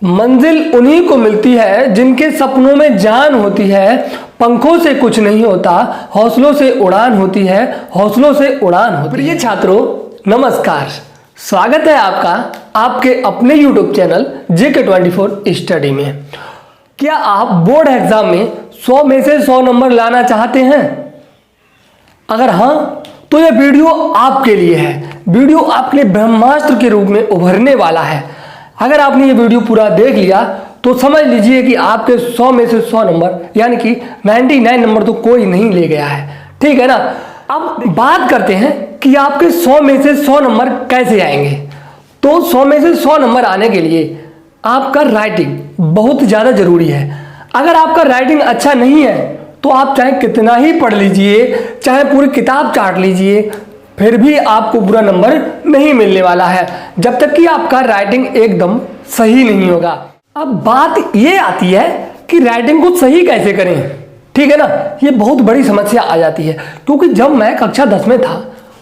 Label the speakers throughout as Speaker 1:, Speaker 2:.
Speaker 1: मंजिल उन्हीं को मिलती है जिनके सपनों में जान होती है। पंखों से कुछ नहीं होता, हौसलों से उड़ान होती है, हौसलों से उड़ान होती है। प्रिय छात्रों, नमस्कार। स्वागत है आपका आपके अपने YouTube चैनल JK24 स्टडी में। क्या आप बोर्ड एग्जाम में 100 में से 100 नंबर लाना चाहते हैं? अगर हाँ, तो यह वीडियो आपके लिए है। वीडियो आपके लिए ब्रह्मास्त्र के रूप में उभरने वाला है। अगर आपने ये वीडियो पूरा देख लिया तो समझ लीजिए कि आपके 100 में से 100 नंबर यानी कि 99 नंबर तो कोई नहीं ले गया है। ठीक है ना। अब बात करते हैं कि आपके 100 में से 100 नंबर कैसे आएंगे। तो 100 में से 100 नंबर आने के लिए आपका राइटिंग बहुत ज़्यादा जरूरी है। अगर आपका राइटिंग अच्छा नहीं है तो आप चाहे कितना ही पढ़ लीजिए, चाहे पूरी किताब चाट लीजिए, फिर भी आपको पूरा नंबर नहीं मिलने वाला है जब तक कि आपका राइटिंग एकदम सही नहीं होगा। अब बात ये आती है कि राइटिंग को सही कैसे करें। ठीक है ना, ये बहुत बड़ी समस्या आ जाती है क्योंकि जब मैं कक्षा 10 में था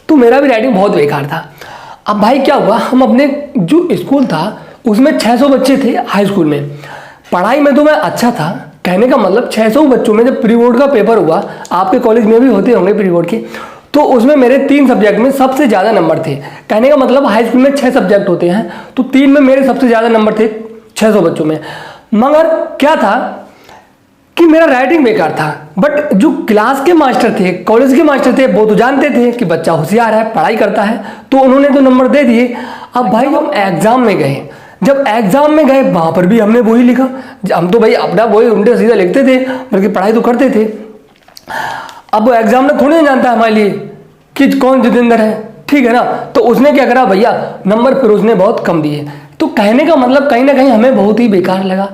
Speaker 1: तो मेरा भी राइटिंग बहुत बेकार था। अब भाई क्या हुआ, हम अपने जो स्कूल था उसमें 600 बच्चे थे। हाई स्कूल में पढ़ाई में तो मैं अच्छा था। कहने का मतलब 600 बच्चों में जब प्री बोर्ड का पेपर हुआ, आपके कॉलेज में भी होते होंगे प्री बोर्ड के, तो उसमें मेरे 3 सब्जेक्ट में सबसे ज़्यादा नंबर थे। कहने का मतलब हाई स्कूल में 6 सब्जेक्ट होते हैं तो 3 में मेरे सबसे ज़्यादा नंबर थे 600 बच्चों में। मगर क्या था कि मेरा राइटिंग बेकार था। बट जो क्लास के मास्टर थे, कॉलेज के मास्टर थे, वो तो जानते थे कि बच्चा होशियार है, पढ़ाई करता है, तो उन्होंने तो नंबर दे दिए। अब भाई हम एग्जाम में गए, जब एग्जाम में गए वहाँ पर भी हमने वही लिखा। हम तो भाई अपना वही उल्टा सीधा लिखते थे, बल्कि पढ़ाई तो करते थे। अब वो एग्जाम में थोड़ी ना जानता है हमारे लिए कि कौन जितेंद्र है। ठीक है ना। तो उसने क्या करा भैया, नंबर फिर उसने बहुत कम दिए। तो कहने का मतलब कहीं ना कहीं हमें बहुत ही बेकार लगा।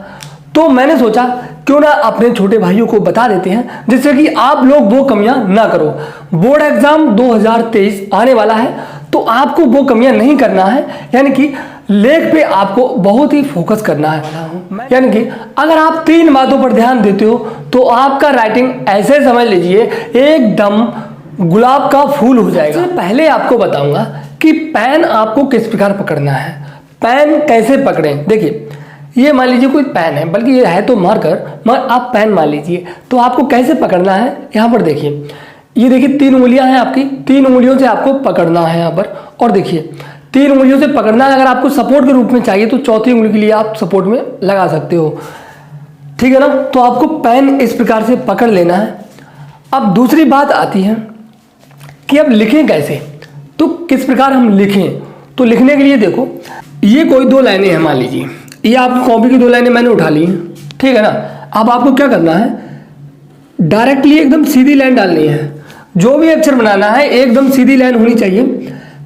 Speaker 1: तो मैंने सोचा क्यों ना अपने छोटे भाइयों को बता देते हैं जिससे कि आप लोग वो कमियां ना करो। बोर्ड एग्जाम 2023 आने वाला है तो आपको वो कमियां नहीं करना है। यानी कि लेख पे आपको बहुत ही फोकस करना है। यानी कि अगर आप 3 बातों पर ध्यान देते हो तो आपका राइटिंग ऐसे समझ लीजिए एकदम गुलाब का फूल हो जाएगा। सबसे पहले आपको बताऊंगा कि पेन आपको किस प्रकार पकड़ना है। पेन कैसे पकड़ें। देखिए, ये मान लीजिए कोई पेन है, बल्कि ये है तो मार्कर, मगर आप पेन मान लीजिए, तो आपको कैसे पकड़ना है यहाँ पर देखिए। ये देखिए 3 उंगलियां हैं आपकी, 3 उंगलियों से आपको पकड़ना है यहाँ पर। और देखिए 3 उंगलियों से पकड़ना है। अगर आपको सपोर्ट के रूप में चाहिए तो चौथी उंगली के लिए आप सपोर्ट में लगा सकते हो। ठीक है ना। तो आपको पेन इस प्रकार से पकड़ लेना है। अब दूसरी बात आती है कि अब लिखें कैसे, तो किस प्रकार हम लिखें। तो लिखने के लिए देखो, ये कोई 2 लाइनें हैं मान लीजिए, ये आपकी कॉपी की 2 लाइनें मैंने उठा ली हैं। ठीक है ना। अब आपको क्या करना है, डायरेक्टली एकदम सीधी लाइन डालनी है। जो भी अक्षर बनाना है एकदम सीधी लाइन होनी चाहिए।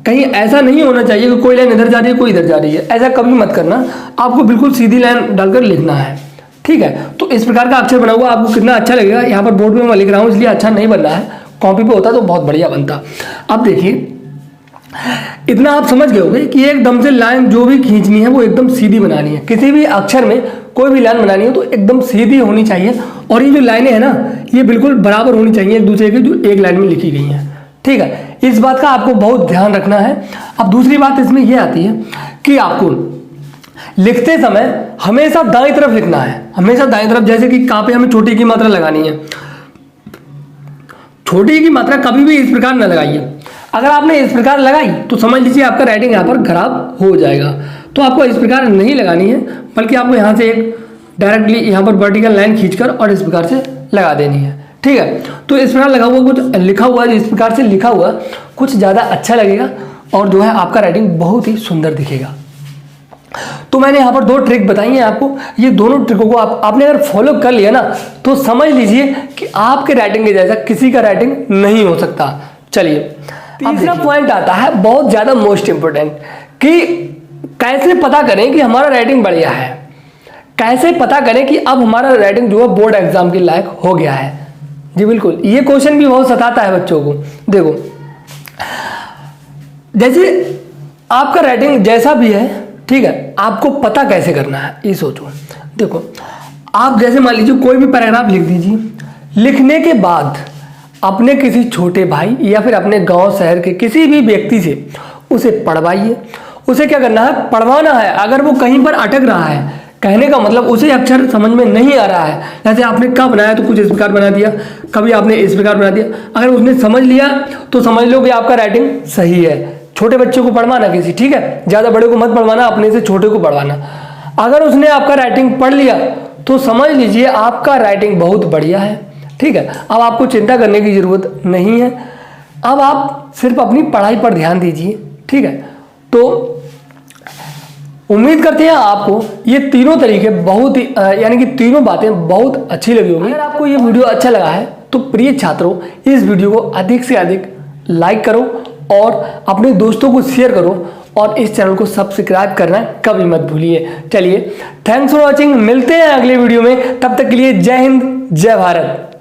Speaker 1: कहीं ऐसा नहीं होना चाहिए कि कोई लाइन इधर जा रही है कोई इधर जा रही है, ऐसा कभी मत करना। आपको बिल्कुल सीधी लाइन डालकर लिखना है। ठीक है। तो इस प्रकार का अक्षर बना हुआ आपको कितना अच्छा लगेगा। यहाँ पर बोर्ड में मैं लिख रहा हूँ इसलिए अच्छा नहीं बन रहा है, कॉपी पे होता तो बहुत बढ़िया बनता। अब देखिए, इतना आप समझ गए होंगे कि एकदम से लाइन जो भी खींचनी है वो एकदम सीधी बनानी है। किसी भी अक्षर में कोई भी लाइन बनानी है तो एकदम सीधी होनी चाहिए। और ये जो लाइनें हैं ना, ये बिल्कुल बराबर होनी चाहिए एक दूसरे की, जो एक लाइन में लिखी गई हैं। ठीक है, इस बात का आपको बहुत ध्यान रखना है। अब दूसरी बात इसमें यह आती है कि आपको लिखते समय हमेशा दाएं तरफ लिखना है, हमेशा दाएं तरफ। जैसे कि कहाँ पे हमें छोटी की मात्रा लगानी है, छोटी की मात्रा कभी भी इस प्रकार न लगाइए। अगर आपने इस प्रकार लगाई तो समझ लीजिए आपका राइटिंग यहाँ पर खराब हो जाएगा। तो आपको इस प्रकार नहीं लगानी है, बल्कि आपको यहाँ से एक डायरेक्टली यहाँ पर वर्टिकल लाइन खींचकर और इस प्रकार से लगा देनी है। ठीक है। तो इस प्रकार लगा हुआ कुछ लिखा हुआ, इस प्रकार से लिखा हुआ कुछ ज़्यादा अच्छा लगेगा और जो है आपका राइटिंग बहुत ही सुंदर दिखेगा। तो मैंने यहाँ पर 2 ट्रिक बताई हैं आपको। ये दोनों ट्रिकों को आपने अगर फॉलो कर लिया ना तो समझ लीजिए कि आपके राइटिंग के जैसा किसी का राइटिंग नहीं हो सकता। चलिए, तीसरा पॉइंट आता है बहुत ज़्यादा मोस्ट इंपोर्टेंट, कि कैसे पता करें कि हमारा राइटिंग बढ़िया है। कैसे पता करें कि अब हमारा राइटिंग जो है बोर्ड एग्जाम के लायक हो गया है। जी बिल्कुल, ये क्वेश्चन भी बहुत सताता है बच्चों को। देखो, जैसे आपका राइटिंग जैसा भी है, ठीक है, आपको पता कैसे करना है ये सोचो। देखो, आप जैसे मान लीजिए कोई भी पैराग्राफ लिख दीजिए। लिखने के बाद अपने किसी छोटे भाई या फिर अपने गांव शहर के किसी भी व्यक्ति से उसे पढ़वाइए। उसे क्या करना है, पढ़वाना है। अगर वो कहीं पर अटक रहा है, कहने का मतलब उसे अक्षर समझ में नहीं आ रहा है, जैसे आपने क बनाया तो कुछ इस प्रकार बना दिया, कभी आपने इस प्रकार बना दिया, अगर उसने समझ लिया तो समझ लो कि आपका राइटिंग सही है। छोटे बच्चों को पढ़वाना किसी, ठीक है, ज़्यादा बड़े को मत पढ़वाना, अपने से छोटे को पढ़वाना। अगर उसने आपका राइटिंग पढ़ लिया तो समझ लीजिए आपका राइटिंग बहुत बढ़िया है, ठीक है। अब आपको चिंता करने की ज़रूरत नहीं है, अब आप सिर्फ अपनी पढ़ाई पर ध्यान दीजिए, ठीक है। तो उम्मीद करते हैं आपको ये तीनों तरीके बहुत ही यानी कि तीनों बातें बहुत अच्छी लगी होंगी। अगर आपको ये वीडियो अच्छा लगा है तो प्रिय छात्रों, इस वीडियो को अधिक से अधिक लाइक करो और अपने दोस्तों को शेयर करो और इस चैनल को सब्सक्राइब करना कभी मत भूलिए। चलिए, थैंक्स फॉर वॉचिंग, मिलते हैं अगले वीडियो में, तब तक के लिए जय हिंद, जय भारत।